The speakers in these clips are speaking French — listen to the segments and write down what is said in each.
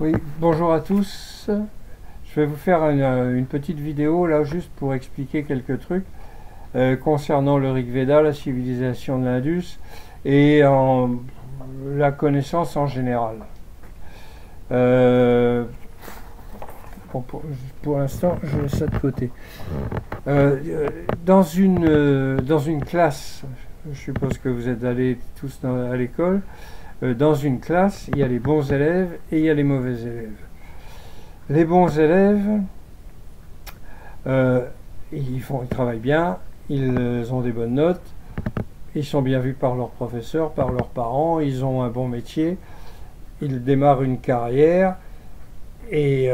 Oui, bonjour à tous. Je vais vous faire une petite vidéo là juste pour expliquer quelques trucs concernant le Rig Veda, la civilisation de l'Indus et la connaissance en général. Euh, bon, pour l'instant, je mets ça de côté. Dans une classe, je suppose que vous êtes allés tous à l'école, dans une classe, il y a les bons élèves et il y a les mauvais élèves. Les bons élèves, ils travaillent bien, ils ont des bonnes notes, ils sont bien vus par leurs professeurs, par leurs parents, ils ont un bon métier, ils démarrent une carrière et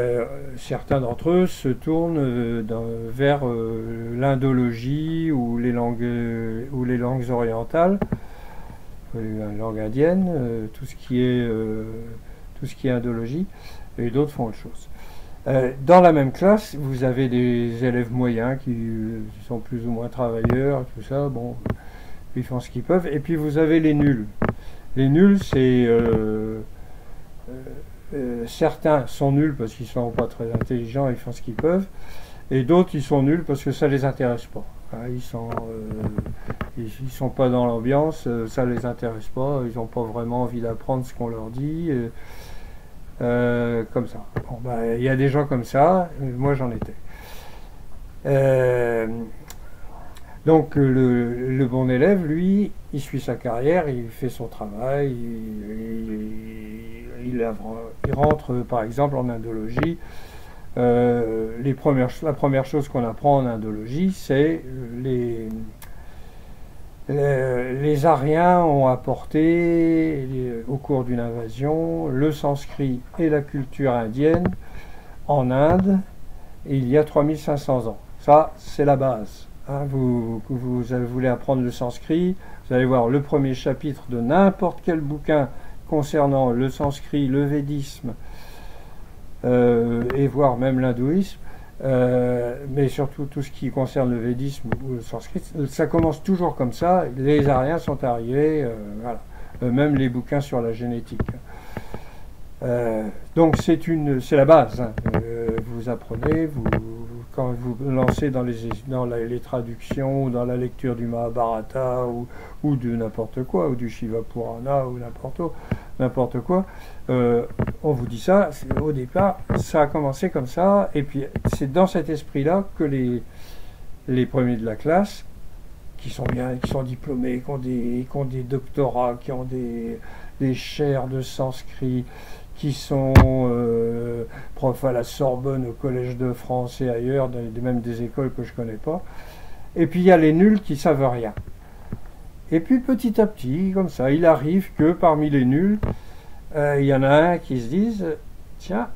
certains d'entre eux se tournent vers l'indologie ou les langues orientales, la langue indienne, tout ce qui est indologie, et d'autres font autre chose. Dans la même classe, vous avez des élèves moyens qui sont plus ou moins travailleurs, tout ça, bon, ils font ce qu'ils peuvent. Et puis vous avez les nuls. Les nuls, c'est... certains sont nuls parce qu'ils ne sont pas très intelligents, ils font ce qu'ils peuvent. Et d'autres, ils sont nuls parce que ça ne les intéresse pas. Hein, ils sont pas dans l'ambiance, ça ne les intéresse pas, ils n'ont pas vraiment envie d'apprendre ce qu'on leur dit. Comme ça. Bon, il y a des gens comme ça, moi j'en étais. Donc le bon élève, lui, il suit sa carrière, il fait son travail, il rentre par exemple en indologie. La première chose qu'on apprend en indologie, c'est les Aryens ont apporté, au cours d'une invasion, le sanskrit et la culture indienne en Inde il y a 3500 ans. Ça, c'est la base. Hein, vous voulez apprendre le sanskrit, vous allez voir le premier chapitre de n'importe quel bouquin concernant le sanskrit, le védisme, et voire même l'hindouisme. Mais surtout tout ce qui concerne le védisme ou le sanskrit, ça commence toujours comme ça. Les Aryens sont arrivés, voilà. Même les bouquins sur la génétique. Donc c'est la base. Hein. Vous apprenez, quand vous lancez dans les traductions ou dans la lecture du Mahabharata ou de n'importe quoi, ou du Shiva Purana ou n'importe quoi, on vous dit ça. Au départ, ça a commencé comme ça, et puis c'est dans cet esprit-là que les premiers de la classe, qui sont bien, qui sont diplômés, qui ont des doctorats, qui ont des chaires de sanskrit, qui sont profs à la Sorbonne, au Collège de France et ailleurs, même des écoles que je ne connais pas. Et puis il y a les nuls qui ne savent rien. Et puis petit à petit, comme ça, il arrive que parmi les nuls, il y en a un qui se dise, tiens,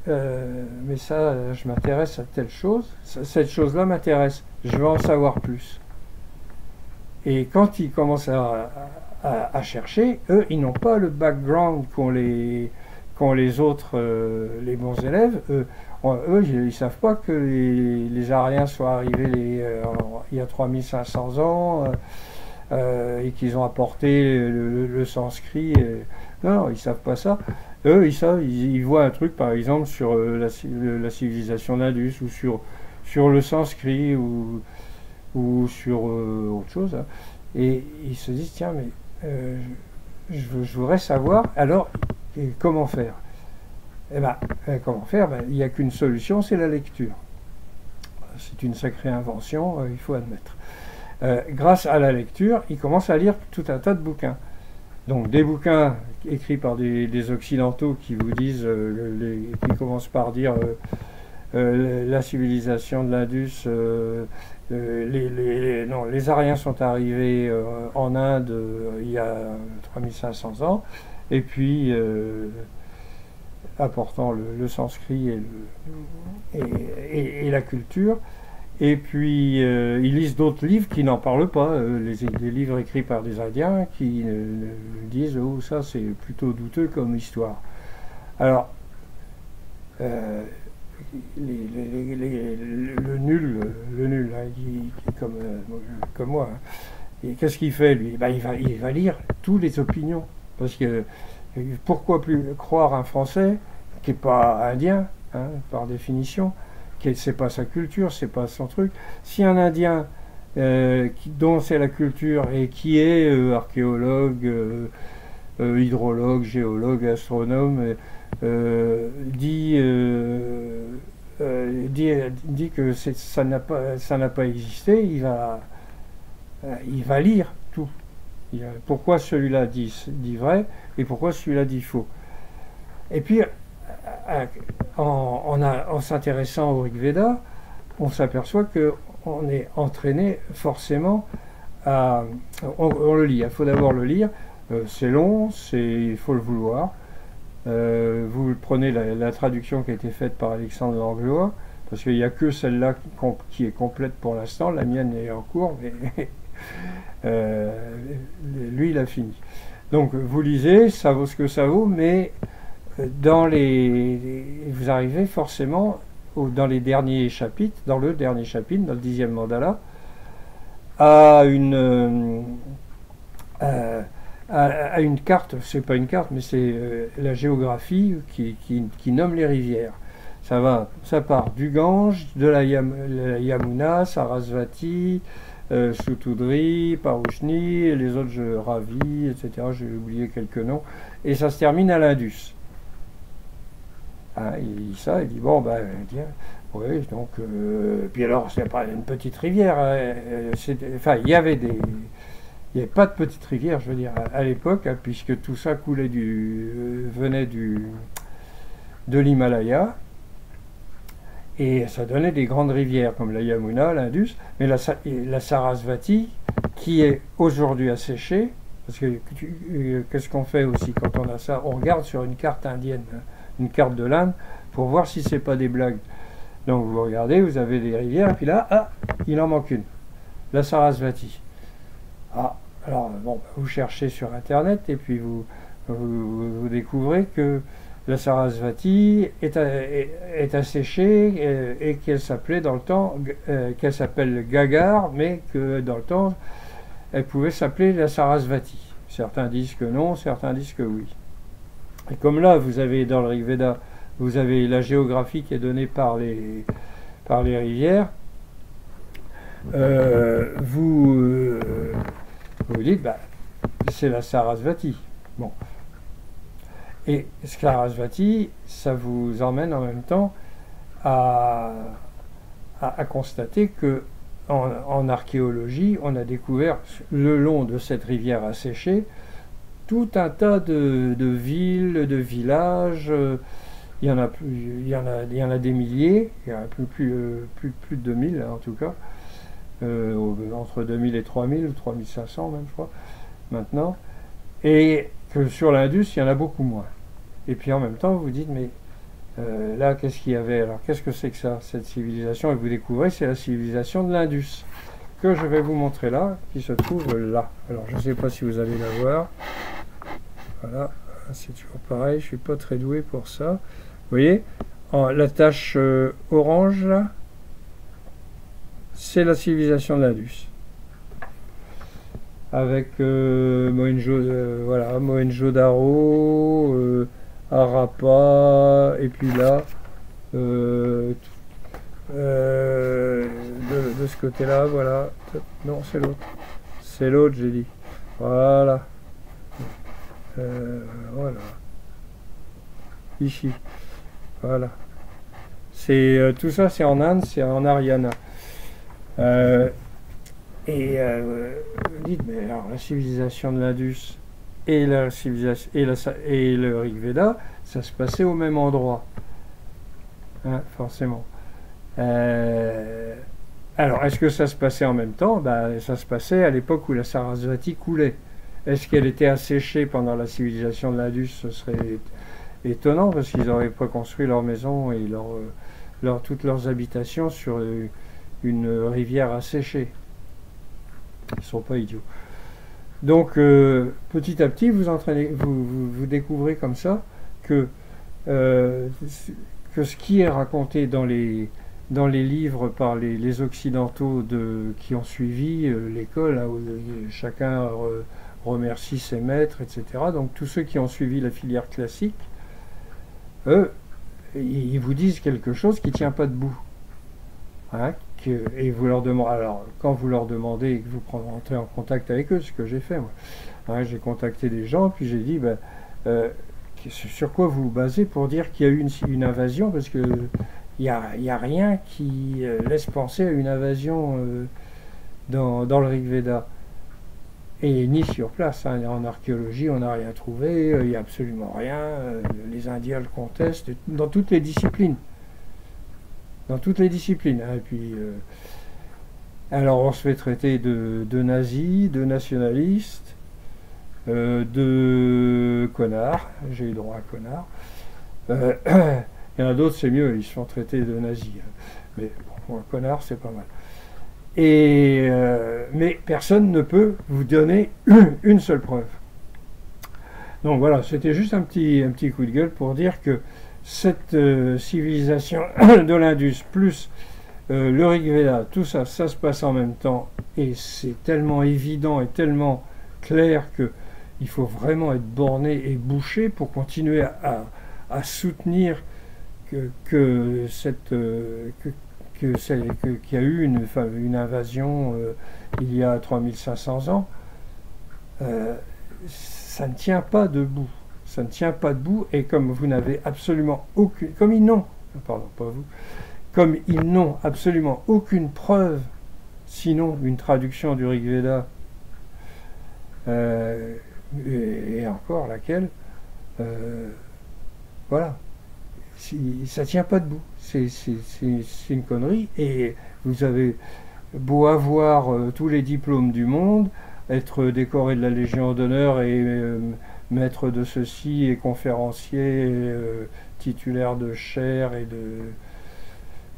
mais ça, je m'intéresse à telle chose, cette chose-là m'intéresse, je veux en savoir plus. Et quand ils commencent à chercher, eux, ils n'ont pas le background qu'ont les autres, les bons élèves. Eux, ils ne savent pas que les Aryens soient arrivés il y a 3500 ans et qu'ils ont apporté le sanskrit. Non, ils ne savent pas ça. Eux, ils voient un truc, par exemple, sur la civilisation d'Indus ou sur le sanskrit ou sur autre chose. Hein. Et ils se disent, tiens, mais je voudrais savoir, alors, comment faire? Eh ben, comment faire? Il n'y a qu'une solution, c'est la lecture. C'est une sacrée invention, il faut admettre. Grâce à la lecture, ils commencent à lire tout un tas de bouquins. Donc des bouquins écrits par des Occidentaux qui vous disent, qui commencent par dire la civilisation de l'Indus, les Aryens sont arrivés en Inde il y a 3500 ans, et puis apportant le sanskrit et la culture. Et puis ils lisent d'autres livres qui n'en parlent pas, les livres écrits par des Indiens qui disent oh ça c'est plutôt douteux comme histoire. Alors le nul hein, qui est comme moi, hein, et qu'est-ce qu'il fait lui? Il va lire toutes les opinions parce que pourquoi plus croire un Français qui n'est pas indien, hein, par définition, c'est pas sa culture, c'est pas son truc. Si un Indien dont c'est la culture et qui est archéologue, hydrologue, géologue, astronome, dit que ça n'a pas existé, il va lire tout. Pourquoi celui-là dit vrai et pourquoi celui-là dit faux. Et puis, en s'intéressant au Rig Veda, on s'aperçoit qu'on est entraîné forcément à... On le lit, il faut d'abord le lire. C'est long, il faut le vouloir. Vous prenez la traduction qui a été faite par Alexandre Langlois, parce qu'il n'y a que celle-là qui est complète pour l'instant, la mienne est en cours, mais lui il a fini. Donc vous lisez, ça vaut ce que ça vaut, mais vous arrivez forcément dans les derniers chapitres, dans le 10e mandala, à une carte, c'est pas une carte, mais c'est la géographie qui nomme les rivières. Ça part du Gange, de la Yamuna, Sarasvati, Sutudri, Parouchni, et les autres, Ravi, etc. J'ai oublié quelques noms. Et ça se termine à l'Indus. Hein, il dit ça, il dit, bon, ben, tiens, oui, donc... puis alors, c'est pas une petite rivière. Enfin, il y avait des... Il n'y avait pas de petite rivière, je veux dire, à l'époque, hein, puisque tout ça venait de l'Himalaya, et ça donnait des grandes rivières, comme la Yamuna, l'Indus, mais la Sarasvati, qui est aujourd'hui asséchée, parce que qu'est-ce qu'on fait aussi quand on a ça? On regarde sur une carte indienne, hein, une carte de l'Inde, pour voir si c'est pas des blagues. Donc vous regardez, vous avez des rivières, et puis là, il en manque une, la Sarasvati. Alors, bon, vous cherchez sur Internet et puis vous découvrez que la Sarasvati est asséchée et qu'elle s'appelait dans le temps, qu'elle s'appelle Gagar, mais que dans le temps, elle pouvait s'appeler la Sarasvati. Certains disent que non, certains disent que oui. Et comme là, vous avez dans le Rig Veda, vous avez la géographie qui est donnée par les rivières, vous dites, bah, c'est la Sarasvati. Bon. Et Sarasvati, ça vous emmène en même temps à constater que en archéologie, on a découvert le long de cette rivière asséchée tout un tas de villes, de villages. Il y en a des milliers, il y en a plus de 2000 en tout cas. Entre 2000 et 3000 ou 3500 même je crois maintenant, et que sur l'Indus il y en a beaucoup moins. Et puis en même temps vous dites mais là qu'est-ce qu'il y avait, alors qu'est-ce que c'est que ça, cette civilisation, et vous découvrez c'est la civilisation de l'Indus que je vais vous montrer là, qui se trouve là. Alors je ne sais pas si vous allez la voir, voilà, c'est toujours pareil, je suis pas très doué pour ça, vous voyez la tache orange là, c'est la civilisation de l'Indus. Avec Mohenjo-Daro, Harappa, et puis là, de ce côté-là, voilà. Non, c'est l'autre. C'est l'autre, j'ai dit. Voilà. Voilà. Ici. Voilà. Tout ça, c'est en Inde, c'est en Haryana. Vous dites, mais alors la civilisation de l'Indus et le Rig Veda, ça se passait au même endroit, hein, forcément. Alors, est-ce que ça se passait en même temps? Ça se passait à l'époque où la Sarasvati coulait. Est-ce qu'elle était asséchée pendant la civilisation de l'Indus? Ce serait étonnant, parce qu'ils n'auraient pas construit leur maison et toutes leurs habitations sur une rivière asséchée. Ils ne sont pas idiots. Donc petit à petit vous découvrez comme ça que ce qui est raconté dans les livres par les occidentaux qui ont suivi l'école, hein, où chacun remercie ses maîtres, etc. Donc tous ceux qui ont suivi la filière classique, eux, ils vous disent quelque chose qui ne tient pas debout. Hein, et vous leur demandez, alors quand vous leur demandez et que vous rentrez en contact avec eux, ce que j'ai fait moi, hein, j'ai contacté des gens, puis j'ai dit, sur quoi vous vous basez pour dire qu'il y a eu une invasion, parce que il n'y a rien qui laisse penser à une invasion dans le Rig Veda. Et ni sur place, hein, en archéologie, on n'a rien trouvé, il n'y a absolument rien, les Indiens le contestent, dans toutes les disciplines. Dans toutes les disciplines. Hein, et puis, alors on se fait traiter de nazis, de nationalistes, de connards, j'ai eu droit à connard. Il y en a d'autres, c'est mieux, ils se font traiter de nazis. Mais bon, un connard, c'est pas mal. Mais personne ne peut vous donner une seule preuve. Donc voilà, c'était juste un petit coup de gueule pour dire que cette civilisation de l'Indus plus le Rig Veda, tout ça, ça se passe en même temps et c'est tellement évident et tellement clair que il faut vraiment être borné et bouché pour continuer à soutenir qu'il y a eu une invasion il y a 3500 ans. Ça ne tient pas debout. Ça ne tient pas debout, et comme vous n'avez absolument aucune, comme ils n'ont, pardon, pas vous, comme ils n'ont absolument aucune preuve, sinon une traduction du Rig Veda, et encore laquelle, voilà, ça tient pas debout. C'est une connerie, et vous avez beau avoir tous les diplômes du monde, être décoré de la Légion d'honneur et maître de ceci et conférencier, titulaire de chaire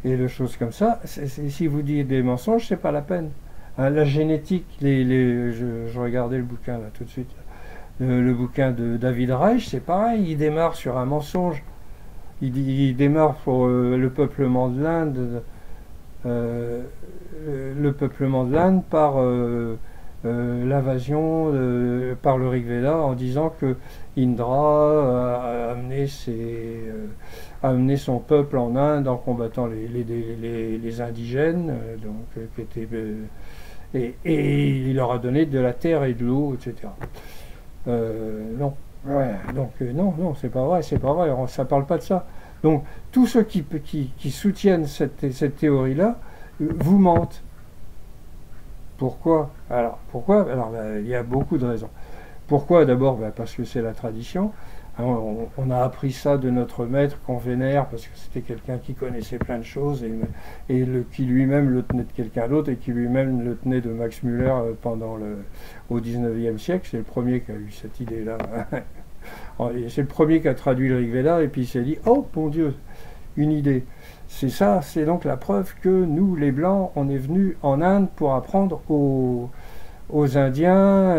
et de choses comme ça. Si vous dites des mensonges, c'est pas la peine. Hein, la génétique, je regardais le bouquin là tout de suite, le bouquin de David Reich, c'est pareil, il démarre sur un mensonge. Il démarre pour le peuplement de l'Inde, par l'invasion par le Rig Veda, en disant que Indra a amené son peuple en Inde en combattant les indigènes, et il leur a donné de la terre et de l'eau, etc. Non. Ouais, donc non, c'est pas vrai, ça parle pas de ça. Donc tous ceux qui soutiennent cette théorie-là vous mentent. Pourquoi? Alors il y a beaucoup de raisons. Pourquoi? D'abord parce que c'est la tradition. Hein, on a appris ça de notre maître qu'on vénère parce que c'était quelqu'un qui connaissait plein de choses et qui lui-même le tenait de quelqu'un d'autre et qui lui-même le tenait de Max Müller au 19e siècle. C'est le premier qui a eu cette idée-là. C'est le premier qui a traduit le Rig Veda et puis il s'est dit « Oh, mon Dieu, une idée !» C'est ça, c'est donc la preuve que nous, les Blancs, on est venus en Inde pour apprendre aux Indiens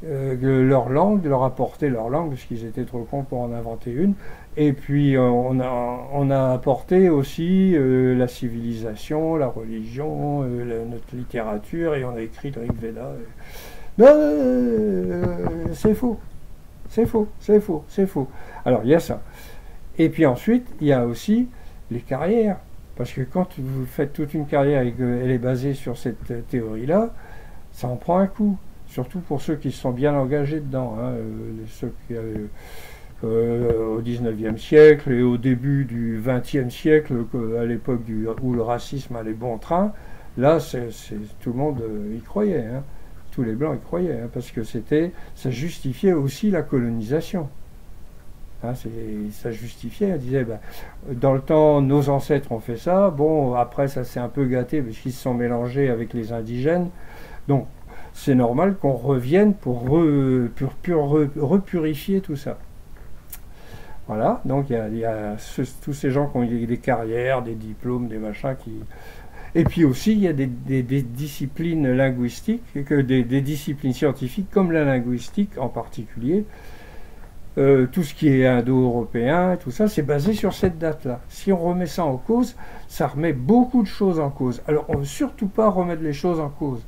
leur langue, de leur apporter leur langue, parce qu'ils étaient trop cons pour en inventer une. Et puis on a apporté aussi la civilisation, la religion, notre littérature, et on a écrit le Rig Veda. C'est faux. Alors il y a ça. Et puis ensuite, il y a aussi les carrières. Parce que quand vous faites toute une carrière et qu'elle est basée sur cette théorie-là, ça en prend un coup. Surtout pour ceux qui se sont bien engagés dedans. Hein, ceux qui au 19e siècle et au début du 20e siècle, à l'époque où le racisme allait bon train, là, tout le monde y croyait. Hein. Tous les Blancs y croyaient, hein, parce que ça justifiait aussi la colonisation. Hein, ça justifiait, on disait, dans le temps, nos ancêtres ont fait ça, bon, après ça s'est un peu gâté parce qu'ils se sont mélangés avec les indigènes, donc c'est normal qu'on revienne pour repurifier tout ça. Voilà, donc il y a tous ces gens qui ont eu des carrières, des diplômes, des machins qui... Et puis aussi, il y a des disciplines linguistiques, des disciplines scientifiques, comme la linguistique en particulier. Tout ce qui est indo-européen, tout ça, c'est basé sur cette date-là. Si on remet ça en cause, ça remet beaucoup de choses en cause. Alors, on ne veut surtout pas remettre les choses en cause.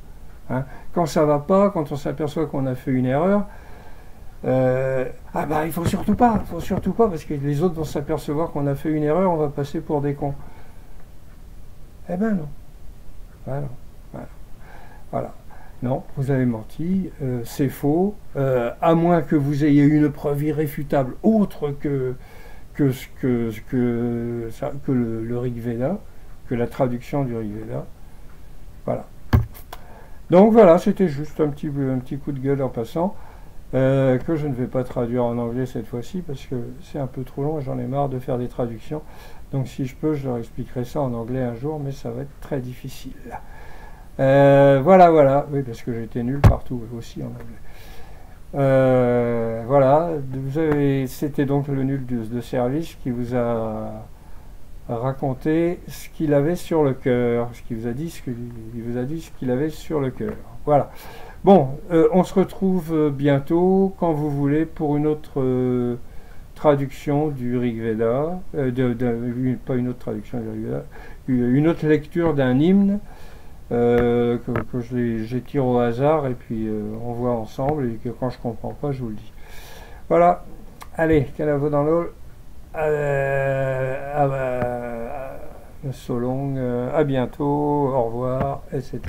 Hein. Quand ça va pas, quand on s'aperçoit qu'on a fait une erreur, ah bah il faut surtout pas, parce que les autres vont s'apercevoir qu'on a fait une erreur, on va passer pour des cons. Eh ben non. Voilà. Voilà. Voilà. Non, vous avez menti, c'est faux, à moins que vous ayez une preuve irréfutable autre que le Rig Veda, que la traduction du Rig Veda. Voilà. Donc voilà, c'était juste un petit coup de gueule en passant, que je ne vais pas traduire en anglais cette fois-ci, parce que c'est un peu trop long et j'en ai marre de faire des traductions. Donc si je peux, je leur expliquerai ça en anglais un jour, mais ça va être très difficile. Voilà. Oui, parce que j'étais nul partout aussi en anglais. Voilà. C'était donc le nul de service qui vous a raconté ce qu'il avait sur le cœur, ce qu'il vous a dit, ce qu'il avait sur le cœur. Voilà. Bon, on se retrouve bientôt, quand vous voulez, pour une autre traduction du Rig Veda, pas une autre traduction du Rig Veda, une autre lecture d'un hymne. Que j'étire au hasard et puis on voit ensemble, et que quand je comprends pas, je vous le dis. Voilà, allez, Calavo dans l'eau, so long, à bientôt, au revoir, etc.